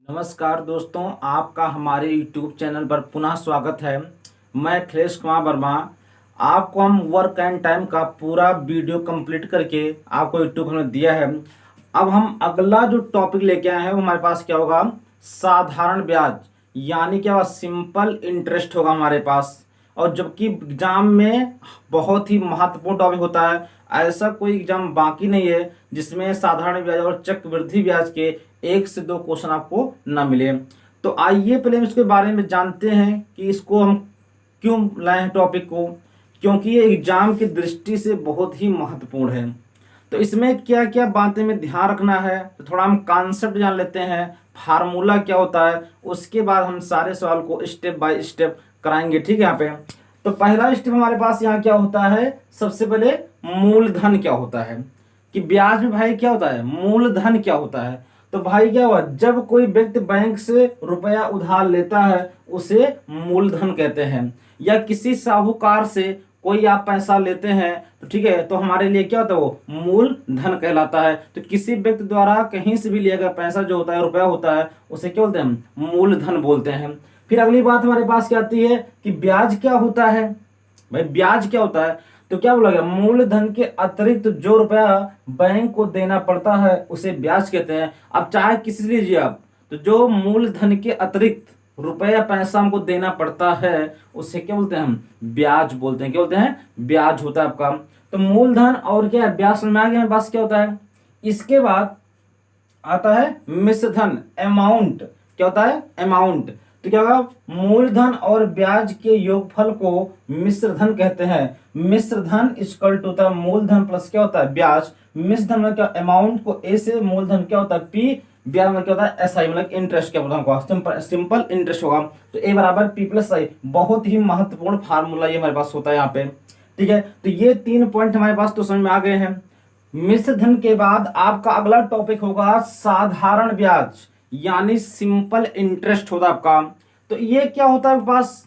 नमस्कार दोस्तों, आपका हमारे YouTube चैनल पर पुनः स्वागत है। मैं अखिलेश कुमार वर्मा। आपको हम वर्क एंड टाइम का पूरा वीडियो कंप्लीट करके आपको YouTube हमने दिया है। अब हम अगला जो टॉपिक लेके आए हैं वो हमारे पास क्या होगा, साधारण ब्याज यानी क्या होगा, सिंपल इंटरेस्ट होगा हमारे पास। और जबकि एग्जाम में बहुत ही महत्वपूर्ण टॉपिक होता है, ऐसा कोई एग्जाम बाकी नहीं है जिसमें साधारण ब्याज और चक्रवृद्धि ब्याज के एक से दो क्वेश्चन आपको ना मिले। तो आइए पहले हम इसके बारे में जानते हैं कि इसको हम क्यों लाए हैं टॉपिक को, क्योंकि ये एग्जाम की दृष्टि से बहुत ही महत्वपूर्ण है। तो इसमें क्या क्या बातें में ध्यान रखना है, तो थोड़ा हम कॉन्सेप्ट जान लेते हैं, फार्मूला क्या होता है, उसके बाद हम सारे सवाल को स्टेप बाय स्टेप कराएंगे। ठीक है। यहाँ पे तो पहला स्टेप हमारे पास यहाँ क्या होता है, सबसे पहले मूलधन क्या होता है, कि ब्याज में भाई क्या होता है, मूलधन क्या होता है। तो भाई क्या हुआ, जब कोई व्यक्ति बैंक से रुपया उधार लेता है उसे मूलधन कहते हैं। या किसी साहूकार से कोई आप पैसा लेते हैं तो ठीक है, तो हमारे लिए क्या होता है, वो मूलधन कहलाता है। तो किसी व्यक्ति द्वारा कहीं से भी लिया गया पैसा जो होता है, रुपया होता है, उसे क्या बोलते हैं, मूलधन बोलते हैं। फिर अगली बात हमारे पास क्या आती है कि ब्याज क्या होता है। भाई ब्याज क्या होता है, तो क्या बोला गया, मूलधन के अतिरिक्त जो रुपया बैंक को देना पड़ता है उसे ब्याज कहते हैं। अब चाहे किसी से लीजिए आप, तो जो मूलधन के अतिरिक्त रुपया पैसा हमको देना पड़ता है उसे क्या बोलते हैं, हम ब्याज बोलते हैं। क्या बोलते हैं, ब्याज होता है आपका। तो मूलधन और क्या है, ब्याज समझ में आ गया बस क्या होता है। इसके बाद आता है मिश्रधन, अमाउंट। क्या होता है, अमाउंट। तो क्या होगा, मूलधन और ब्याज के योगफल को मिश्रधन कहते हैं। मिश्रधन इक्वल टू होता है मूलधन प्लस क्या होता है, ब्याज। मिश्रधन में क्या, अमाउंट को ए से, मूलधन क्या होता है पी, ब्याज में क्या होता है एस आई, मतलब इंटरेस्ट क्या होता है, सिंपल इंटरेस्ट होगा। तो ए बराबर पी प्लस आई, बहुत ही महत्वपूर्ण फार्मूला ये हमारे पास होता है यहाँ पे। ठीक है, तो ये 3 पॉइंट हमारे पास तो समझ में आ गए हैं। मिश्रधन के बाद आपका अगला टॉपिक होगा साधारण ब्याज यानी सिंपल इंटरेस्ट होता है आपका। तो ये क्या होता है आपके पास,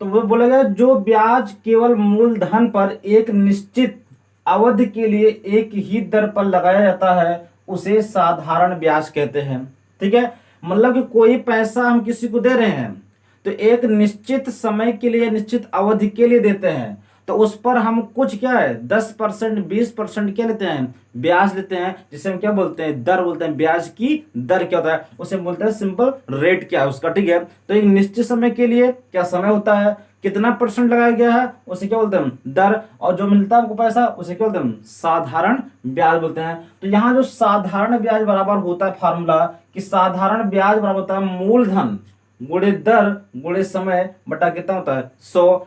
तो वो बोलेगा जो ब्याज केवल मूलधन पर एक निश्चित अवधि के लिए एक ही दर पर लगाया जाता है उसे साधारण ब्याज कहते हैं। ठीक है, मतलब कि कोई पैसा हम किसी को दे रहे हैं तो एक निश्चित समय के लिए, निश्चित अवधि के लिए देते हैं, तो उस पर हम कुछ क्या है 10% 20% क्या लेते हैं, ब्याज लेते हैं, जिसे हम क्या बोलते हैं, दर बोलते हैं। ब्याज की दर क्या होता है, उसे बोलते हैं सिंपल रेट क्या है उसका। ठीक है, तो एक निश्चित समय के लिए क्या समय होता है, कितना परसेंट लगाया गया है उसे क्या बोलते हैं, दर। और जो मिलता है हमको पैसा उसे क्या बोलते हैं, साधारण ब्याज बोलते हैं। तो यहाँ जो साधारण ब्याज बराबर होता है फार्मूला, कि साधारण ब्याज बराबर होता है मूलधन गुणे दर गुणे समय बटा कितना होता है 100।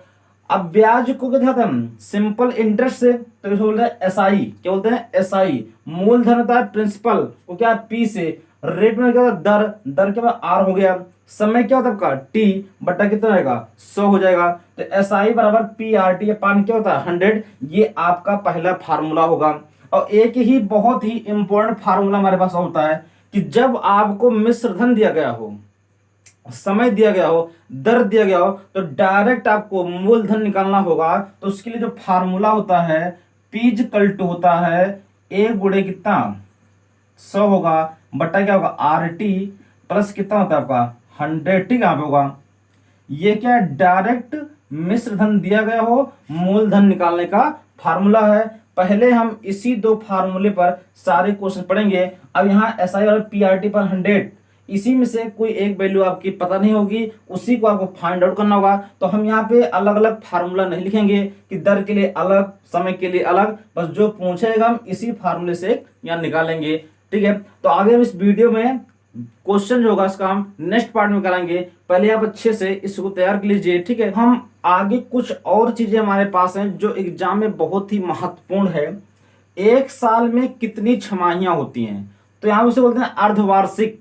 अब ब्याज को क्या होता है, सिंपल इंटरेस्ट से, तो इसको बोलते हैं एस आई। क्या बोलते हैं, एस आई। मूलधन होता है प्रिंसिपल, वो क्या है पी से। रेट में क्या होता है दर, दर के बाद आर हो गया। समय क्या होता है आपका टी बटा कितना रहेगा 100 हो जाएगा। तो एस आई बराबर पी आर टी, पान क्या होता है 100। ये आपका पहला फार्मूला होगा। और एक ही बहुत ही इंपॉर्टेंट फार्मूला हमारे पास होता है कि जब आपको मिश्रधन दिया गया हो, समय दिया गया हो, दर दिया गया हो, तो डायरेक्ट आपको मूलधन निकालना होगा। तो उसके लिए जो फार्मूला होता है पीज इक्वल टू होता है ए गुणे कितना 100 होगा बटा क्या होगा आर टी प्लस कितना होता है आपका 100। ठीक है होगा, ये क्या डायरेक्ट मिश्रधन दिया गया हो मूलधन निकालने का फार्मूला है। पहले हम इसी 2 फार्मूले पर सारे क्वेश्चन पढ़ेंगे। अब यहाँ एस आई और पी आर टी पर 100, इसी में से कोई एक वैल्यू आपकी पता नहीं होगी, उसी को आपको फाइंड आउट करना होगा। तो हम यहाँ पे अलग अलग फार्मूला नहीं लिखेंगे कि दर के लिए अलग, समय के लिए अलग, बस जो पूछेगा हम इसी फार्मूले से यहाँ निकालेंगे। ठीक है, तो आगे हम इस वीडियो में क्वेश्चन जो होगा इसका हम नेक्स्ट पार्ट में कराएंगे। पहले आप अच्छे से इसको तैयार कर लीजिए। ठीक है, हम आगे कुछ और चीजें हमारे पास हैं जो एग्जाम में बहुत ही महत्वपूर्ण है। एक साल में कितनी छमाहियां होती हैं, तो यहाँ उसे बोलते हैं अर्धवार्षिक।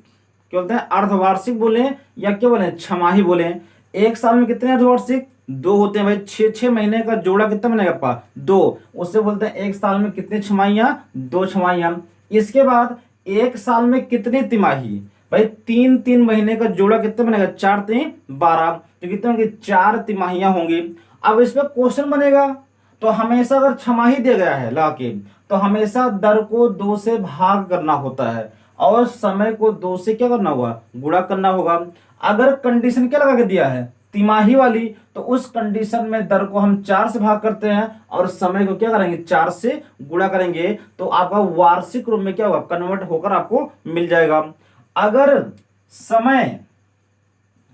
क्या बोलते हैं, अर्धवार्षिक बोले या क्या बोले, छमाही बोले। एक साल में कितने अर्धवार्षिक, 2 होते हैं भाई। 6 महीने का जोड़ा कितना बनेगा आपका 2, उससे बोलते हैं एक साल में कितनी छमाहियां, 2 छमाहियां। इसके बाद एक साल में कितनी तिमाही, भाई 3 महीने का जोड़ा कितना बनेगा, 4 3 12, तो कितने होंगे 4 तिमाहियां होंगी। अब इस पर क्वेश्चन बनेगा, तो हमेशा अगर छमाही दिया गया है लगा के, तो हमेशा दर को 2 से भाग करना होता है। और समय को 2 से क्या करना होगा, गुणा करना होगा। अगर कंडीशन क्या लगा के दिया है, तिमाही वाली, तो उस कंडीशन में दर को हम 4 से भाग करते हैं और समय को क्या करेंगे, 4 से गुणा करेंगे, तो आपका वार्षिक रूप में क्या होगा, कन्वर्ट होकर आपको मिल जाएगा। अगर समय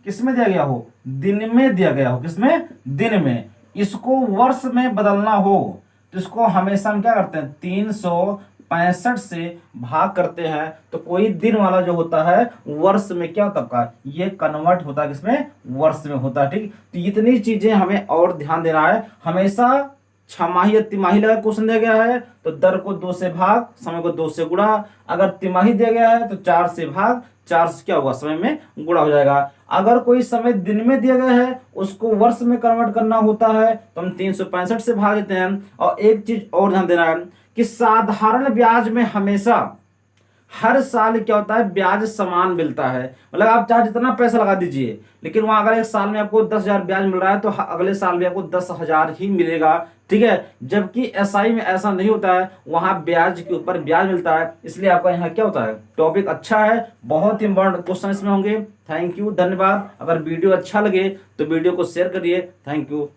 किसमें दिया गया हो, दिन में दिया गया हो, किसमें, दिन में, इसको वर्ष में बदलना हो तो इसको हमेशा हम क्या करते हैं, 365 से भाग करते हैं, तो कोई दिन वाला जो होता है वर्ष में क्या होता है आपका, ये कन्वर्ट होता है किसमें, वर्ष में होता है। ठीक, तो इतनी चीजें हमें और ध्यान देना है। हमेशा छमाही या तिमाही लगा क्वेश्चन दिया गया है तो दर को 2 से भाग, समय को 2 से गुणा। अगर तिमाही दिया गया है तो 4 से भाग, 4 से क्या होगा, समय में गुणा हो जाएगा। अगर कोई समय दिन में दिया गया है उसको वर्ष में कन्वर्ट करना होता है तो हम 365 से भाग देते हैं। और एक चीज और ध्यान देना है कि साधारण ब्याज में हमेशा हर साल क्या होता है, ब्याज समान मिलता है। मतलब आप चाहे जितना पैसा लगा दीजिए, लेकिन वहां अगर एक साल में आपको 10,000 ब्याज मिल रहा है तो अगले साल भी आपको 10,000 ही मिलेगा। ठीक है, जबकि एसआई में ऐसा नहीं होता है, वहां ब्याज के ऊपर ब्याज मिलता है। इसलिए आपका यहाँ क्या होता है, टॉपिक अच्छा है, बहुत ही इंपॉर्टेंट क्वेश्चन इसमें होंगे। थैंक यू, धन्यवाद। अगर वीडियो अच्छा लगे तो वीडियो को शेयर करिए। Thank you.